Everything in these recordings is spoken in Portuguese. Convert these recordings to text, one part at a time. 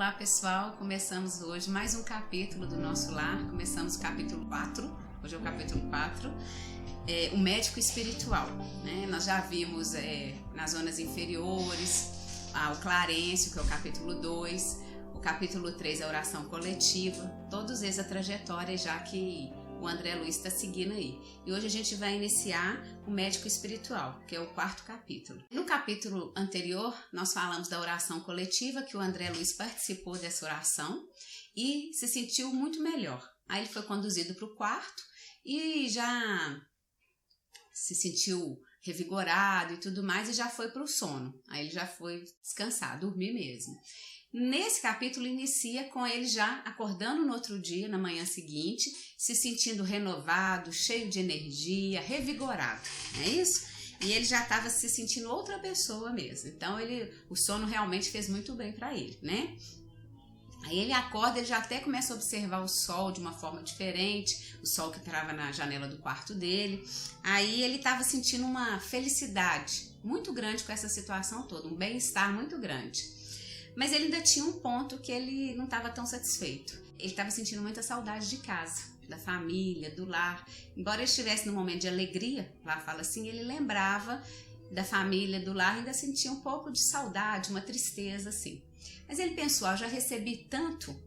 Olá pessoal, começamos hoje mais um capítulo do nosso lar, começamos o capítulo 4, hoje é o capítulo 4, o médico espiritual, né? Nós já vimos nas zonas inferiores, o Clarencio, que é o capítulo 2, o capítulo 3 é a oração coletiva, todos eles a trajetória já que o André Luiz está seguindo aí. E hoje a gente vai iniciar o médico espiritual, que é o 4º capítulo. No capítulo anterior, nós falamos da oração coletiva, que o André Luiz participou dessa oração e se sentiu muito melhor. Aí ele foi conduzido para o quarto e já se sentiu revigorado e tudo mais e já foi para o sono. Aí ele já foi descansar, dormir mesmo. Nesse capítulo inicia com ele já acordando no outro dia, na manhã seguinte, se sentindo renovado, cheio de energia, revigorado, não é isso? E ele já estava se sentindo outra pessoa mesmo, então o sono realmente fez muito bem para ele, né? Aí ele acorda, ele já até começa a observar o sol de uma forma diferente, o sol que entrava na janela do quarto dele. Aí ele estava sentindo uma felicidade muito grande com essa situação toda, um bem-estar muito grande. Mas ele ainda tinha um ponto que ele não estava tão satisfeito. Ele estava sentindo muita saudade de casa, da família, do lar. Embora ele estivesse num momento de alegria, lá fala assim, ele lembrava da família, do lar, ainda sentia um pouco de saudade, uma tristeza assim. Mas ele pensou, eu já recebi tanto,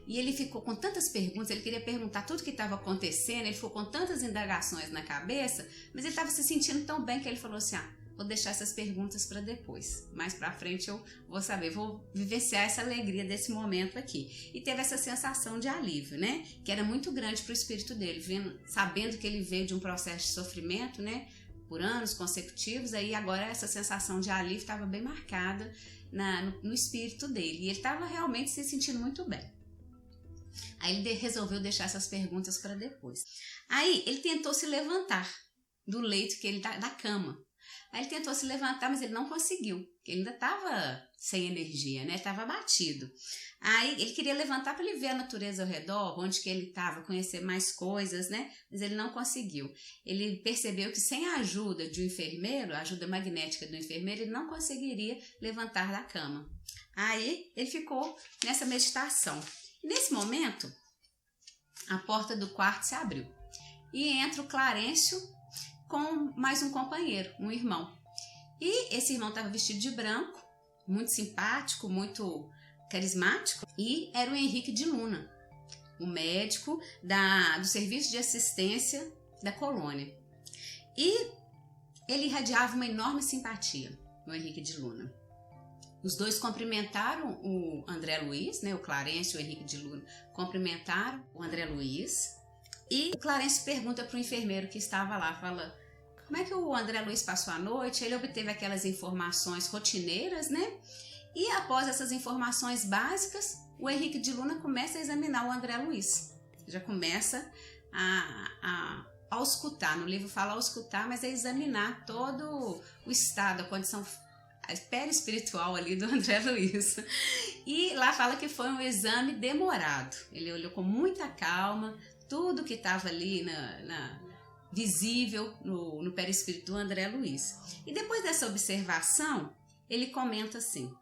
e ele ficou com tantas perguntas, ele queria perguntar tudo o que estava acontecendo, ele ficou com tantas indagações na cabeça, mas ele estava se sentindo tão bem que ele falou assim, vou deixar essas perguntas para depois. Mais para frente eu vou saber, vou vivenciar essa alegria desse momento aqui. E teve essa sensação de alívio, né? Que era muito grande para o espírito dele, sabendo que ele veio de um processo de sofrimento, né? Por anos consecutivos, aí agora essa sensação de alívio estava bem marcada no espírito dele. E ele estava realmente se sentindo muito bem. Aí ele resolveu deixar essas perguntas para depois. Aí ele tentou se levantar do leito da cama. Aí ele tentou se levantar, mas ele não conseguiu, porque ele ainda estava sem energia, né? Estava abatido. Aí ele queria levantar para ele ver a natureza ao redor, onde que ele estava, conhecer mais coisas, né? Mas ele não conseguiu. Ele percebeu que sem a ajuda de um enfermeiro, a ajuda magnética do enfermeiro, ele não conseguiria levantar da cama. Aí ele ficou nessa meditação. Nesse momento, a porta do quarto se abriu e entra o Clarencio com mais um companheiro, um irmão. E esse irmão estava vestido de branco, muito simpático, muito carismático, e era o Henrique de Luna, o médico do serviço de assistência da colônia. E ele irradiava uma enorme simpatia, o Henrique de Luna. Os dois cumprimentaram o André Luiz, né, o Clarencio e o Henrique de Luna cumprimentaram o André Luiz. E o Clarencio pergunta para o enfermeiro que estava lá, fala, como é que o André Luiz passou a noite? Ele obteve aquelas informações rotineiras, né? E após essas informações básicas, o Henrique de Luna começa a examinar o André Luiz. Já começa a auscultar, no livro fala auscultar, mas é examinar todo o estado, a condição perispiritual ali do André Luiz. E lá fala que foi um exame demorado. Ele olhou com muita calma, tudo que estava ali visível no perispírito do André Luiz. E depois dessa observação, ele comenta assim,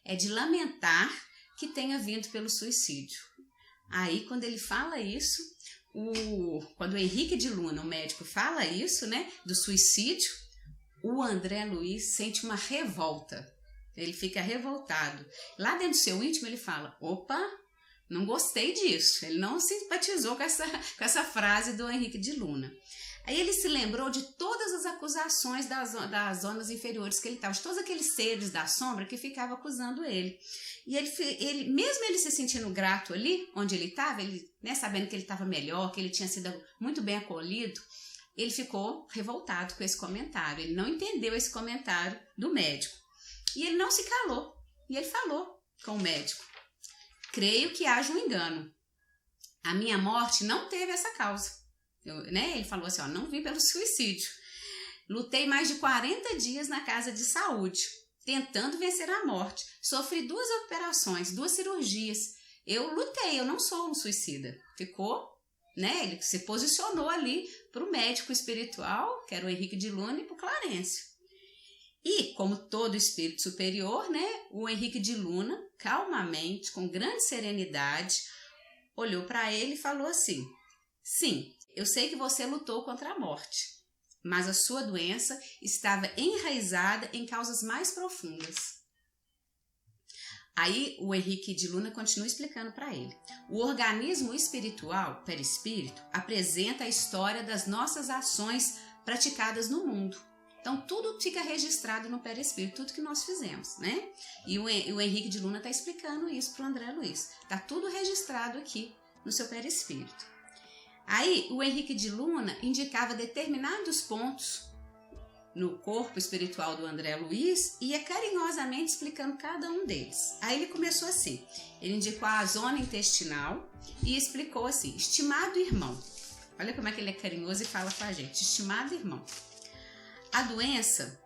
é de lamentar que tenha vindo pelo suicídio. Aí, quando ele fala isso, quando o Henrique de Luna, o médico, fala isso, né, do suicídio, o André Luiz sente uma revolta. Ele fica revoltado. Lá dentro do seu íntimo, ele fala, opa, não gostei disso. Ele não simpatizou com essa frase do Henrique de Luna. Aí ele se lembrou de todas as acusações das zonas inferiores que ele estava, de todos aqueles seres da sombra que ficavam acusando ele. E ele mesmo ele se sentindo grato ali, onde ele estava, né, sabendo que ele estava melhor, que ele tinha sido muito bem acolhido, ele ficou revoltado com esse comentário. Ele não entendeu esse comentário do médico. E ele não se calou. E ele falou com o médico, creio que haja um engano. A minha morte não teve essa causa. Ele falou assim, não vim pelo suicídio. Lutei mais de 40 dias na casa de saúde, tentando vencer a morte. Sofri 2 operações, 2 cirurgias. Eu lutei, eu não sou um suicida. Ficou, né? Ele se posicionou ali para o médico espiritual, que era o Henrique de Luna, e para o Clarencio. E, como todo espírito superior, né, o Henrique de Luna, calmamente, com grande serenidade, olhou para ele e falou assim: sim, eu sei que você lutou contra a morte, mas a sua doença estava enraizada em causas mais profundas. Aí o Henrique de Luna continua explicando para ele. O organismo espiritual, perispírito, apresenta a história das nossas ações praticadas no mundo. Então, tudo fica registrado no perispírito, tudo que nós fizemos, né? E o Henrique de Luna está explicando isso para o André Luiz. Está tudo registrado aqui no seu perispírito. Aí, o Henrique de Luna indicava determinados pontos no corpo espiritual do André Luiz e ia carinhosamente explicando cada um deles. Aí ele começou assim, ele indicou a zona intestinal e explicou assim: estimado irmão, olha como é que ele é carinhoso e fala com a gente, estimado irmão, a doença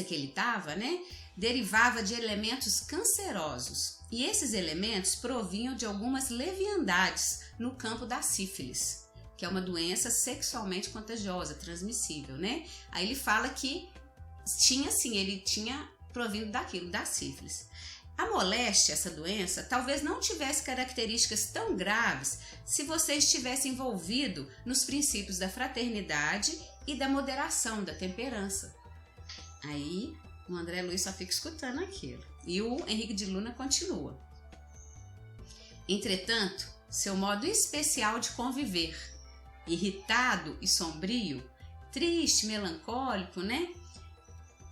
que ele estava, né, derivava de elementos cancerosos e esses elementos provinham de algumas leviandades no campo da sífilis, que é uma doença sexualmente contagiosa, transmissível, né? Aí ele fala que ele tinha provindo daquilo, da sífilis. A moléstia, essa doença, talvez não tivesse características tão graves se você estivesse envolvido nos princípios da fraternidade e da moderação, da temperança. Aí o André Luiz só fica escutando aquilo. E o Henrique de Luna continua. Entretanto, seu modo especial de conviver, irritado e sombrio, triste, melancólico, né?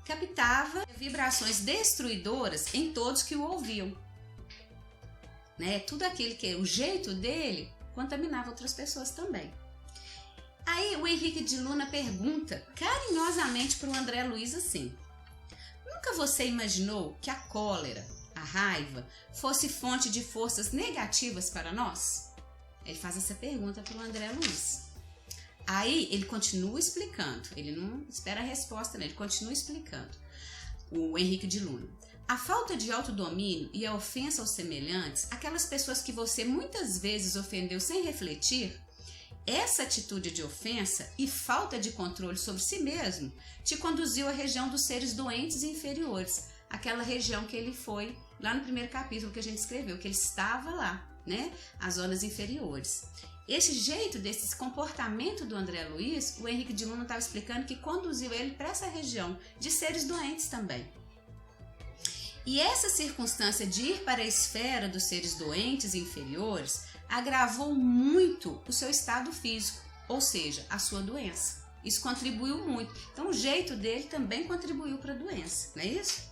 Captava vibrações destruidoras em todos que o ouviam. Né? Tudo aquilo que o jeito dele contaminava outras pessoas também. Aí o Henrique de Luna pergunta carinhosamente para o André Luiz assim: nunca você imaginou que a cólera, a raiva, fosse fonte de forças negativas para nós? Ele faz essa pergunta para o André Luiz. Aí ele continua explicando, ele não espera a resposta, né? Ele continua explicando. O Henrique de Luna: a falta de autodomínio e a ofensa aos semelhantes, aquelas pessoas que você muitas vezes ofendeu sem refletir, essa atitude de ofensa e falta de controle sobre si mesmo te conduziu à região dos seres doentes e inferiores, aquela região que ele foi lá no primeiro capítulo que a gente escreveu, que ele estava lá, né? As zonas inferiores. Esse jeito, desse comportamento do André Luiz, o Henrique de Luna estava explicando que conduziu ele para essa região de seres doentes também. E essa circunstância de ir para a esfera dos seres doentes e inferiores agravou muito o seu estado físico, ou seja, a sua doença. Isso contribuiu muito. Então o jeito dele também contribuiu para a doença, não é isso?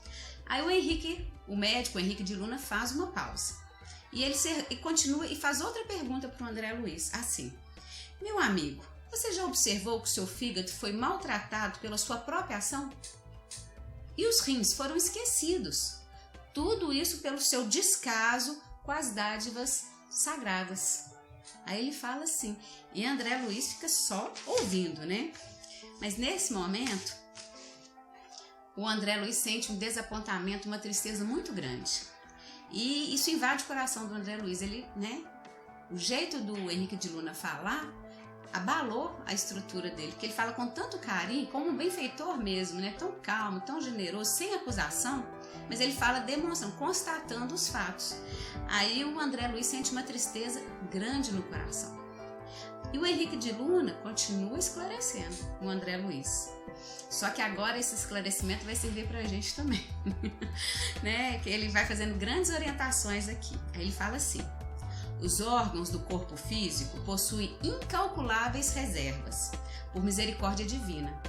Aí o médico Henrique de Luna faz uma pausa. E ele continua e faz outra pergunta para o André Luiz, assim: meu amigo, você já observou que o seu fígado foi maltratado pela sua própria ação? E os rins foram esquecidos. Tudo isso pelo seu descaso com as dádivas sagradas. Aí ele fala assim, e André Luiz fica só ouvindo, né? Mas nesse momento, o André Luiz sente um desapontamento, uma tristeza muito grande. E isso invade o coração do André Luiz. Ele, né? O jeito do Henrique de Luna falar abalou a estrutura dele, porque ele fala com tanto carinho, como um benfeitor mesmo, né? Tão calmo, tão generoso, sem acusação, mas ele fala demonstrando, constatando os fatos. Aí o André Luiz sente uma tristeza grande no coração. E o Henrique de Luna continua esclarecendo o André Luiz. Só que agora esse esclarecimento vai servir para a gente também, né? Que ele vai fazendo grandes orientações aqui. Aí ele fala assim: os órgãos do corpo físico possuem incalculáveis reservas, por misericórdia divina.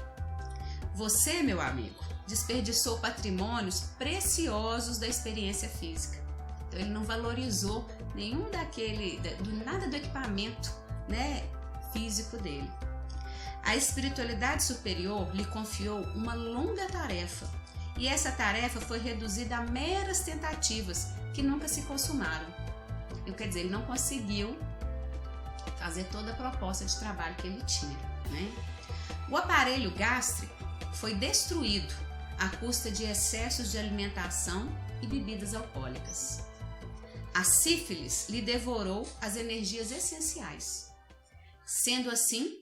Você, meu amigo, desperdiçou patrimônios preciosos da experiência física. Então ele não valorizou nada do equipamento, né, físico dele. A espiritualidade superior lhe confiou uma longa tarefa, e essa tarefa foi reduzida a meras tentativas que nunca se consumaram. Quer dizer, ele não conseguiu fazer toda a proposta de trabalho que ele tinha, né? O aparelho gástrico foi destruído à custa de excessos de alimentação e bebidas alcoólicas. A sífilis lhe devorou as energias essenciais. Sendo assim,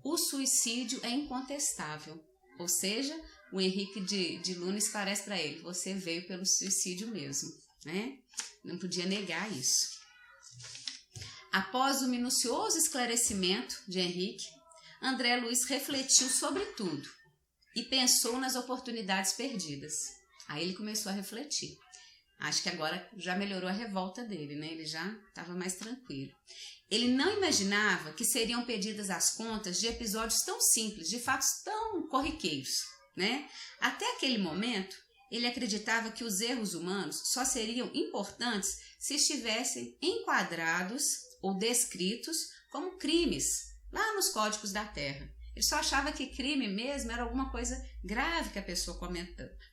o suicídio é incontestável, ou seja, o Henrique de Luna esclarece para ele: você veio pelo suicídio mesmo, né? Não podia negar isso. Após o minucioso esclarecimento de Henrique, André Luiz refletiu sobre tudo e pensou nas oportunidades perdidas. Aí ele começou a refletir. Acho que agora já melhorou a revolta dele, né? Ele já estava mais tranquilo. Ele não imaginava que seriam pedidas as contas de episódios tão simples, de fatos tão corriqueiros, né? Até aquele momento, ele acreditava que os erros humanos só seriam importantes se estivessem enquadrados ou descritos como crimes lá nos códigos da Terra. Ele só achava que crime mesmo era alguma coisa grave que a pessoa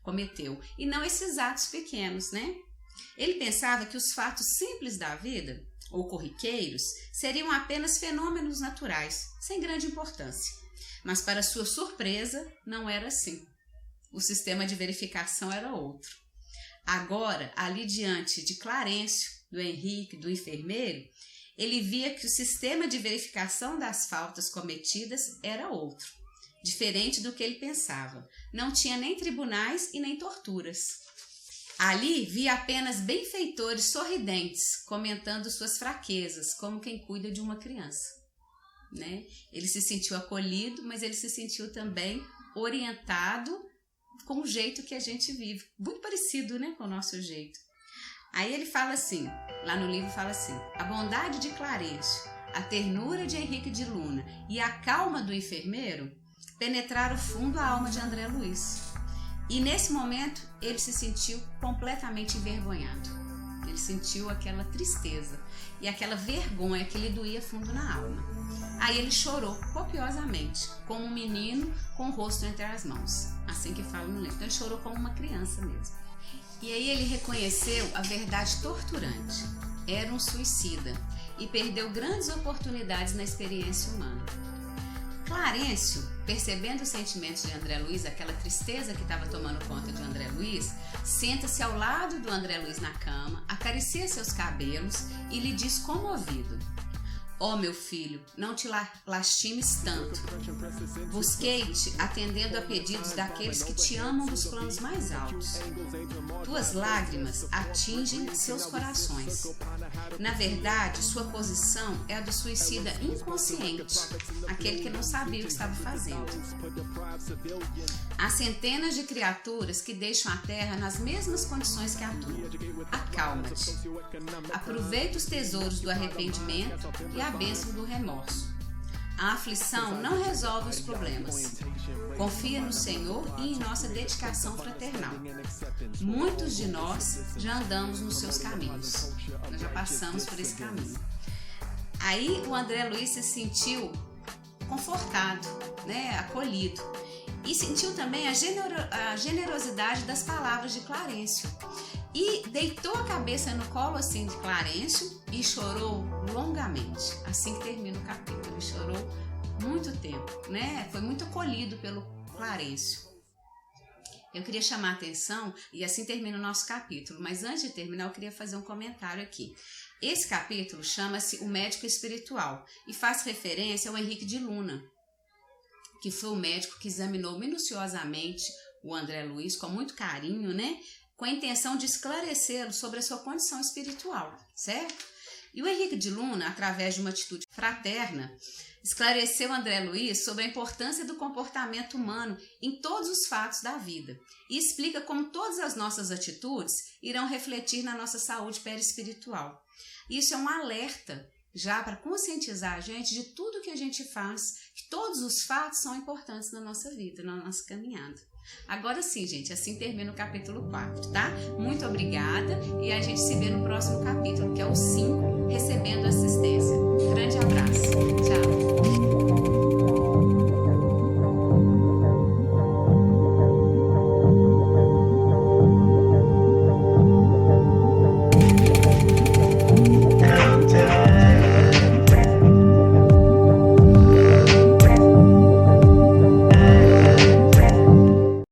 cometeu e não esses atos pequenos, né? Ele pensava que os fatos simples da vida, ou corriqueiros, seriam apenas fenômenos naturais, sem grande importância. Mas, para sua surpresa, não era assim. O sistema de verificação era outro. Agora, ali diante de Clarencio, do Henrique, do enfermeiro, ele via que o sistema de verificação das faltas cometidas era outro, diferente do que ele pensava. Não tinha nem tribunais e nem torturas. Ali via apenas benfeitores sorridentes, comentando suas fraquezas, como quem cuida de uma criança, né? Ele se sentiu acolhido, mas ele se sentiu também orientado com o jeito que a gente vive, muito parecido, né, com o nosso jeito. Aí ele fala assim, lá no livro fala assim: a bondade de Clarencio, a ternura de Henrique de Luna e a calma do enfermeiro penetraram fundo a alma de André Luiz. E nesse momento ele se sentiu completamente envergonhado. Ele sentiu aquela tristeza e aquela vergonha que lhe doía fundo na alma. Aí ele chorou copiosamente, como um menino com o rosto entre as mãos, assim que fala no livro. Então ele chorou como uma criança mesmo. E aí ele reconheceu a verdade torturante. Era um suicida e perdeu grandes oportunidades na experiência humana. Clarencio, percebendo os sentimentos de André Luiz, aquela tristeza que estava tomando conta de André Luiz, senta-se ao lado do André Luiz na cama, acaricia seus cabelos e lhe diz comovido: ó meu filho, não te lastimes tanto. Busquei-te atendendo a pedidos daqueles que te amam dos planos mais altos. Tuas lágrimas atingem seus corações. Na verdade, sua posição é a do suicida inconsciente, aquele que não sabia o que estava fazendo. Há centenas de criaturas que deixam a Terra nas mesmas condições que a tua. Acalma-te. Aproveita os tesouros do arrependimento e a bênção do remorso. A aflição não resolve os problemas. Confia no Senhor e em nossa dedicação fraternal. Muitos de nós já andamos nos seus caminhos. Nós já passamos por esse caminho. Aí o André Luiz se sentiu confortado, né, acolhido. E sentiu também a generosidade das palavras de Clarencio. E deitou a cabeça no colo assim de Clarencio e chorou longamente. Assim que termina o capítulo, ele chorou muito tempo, né? Foi muito acolhido pelo Clarencio. Eu queria chamar a atenção, e assim termina o nosso capítulo, mas antes de terminar eu queria fazer um comentário aqui. Esse capítulo chama-se O Médico Espiritual e faz referência ao Henrique de Luna, que foi o médico que examinou minuciosamente o André Luiz com muito carinho, né? Com a intenção de esclarecê-lo sobre a sua condição espiritual, certo? E o Henrique de Luna, através de uma atitude fraterna, esclareceu André Luiz sobre a importância do comportamento humano em todos os fatos da vida e explica como todas as nossas atitudes irão refletir na nossa saúde perispiritual. Isso é um alerta já para conscientizar a gente de tudo que a gente faz, que todos os fatos são importantes na nossa vida, na nossa caminhada. Agora sim, gente, assim termina o capítulo 4, tá? Muito obrigada e a gente se vê no próximo capítulo, que é o 5, Recebendo Assistência. Grande abraço!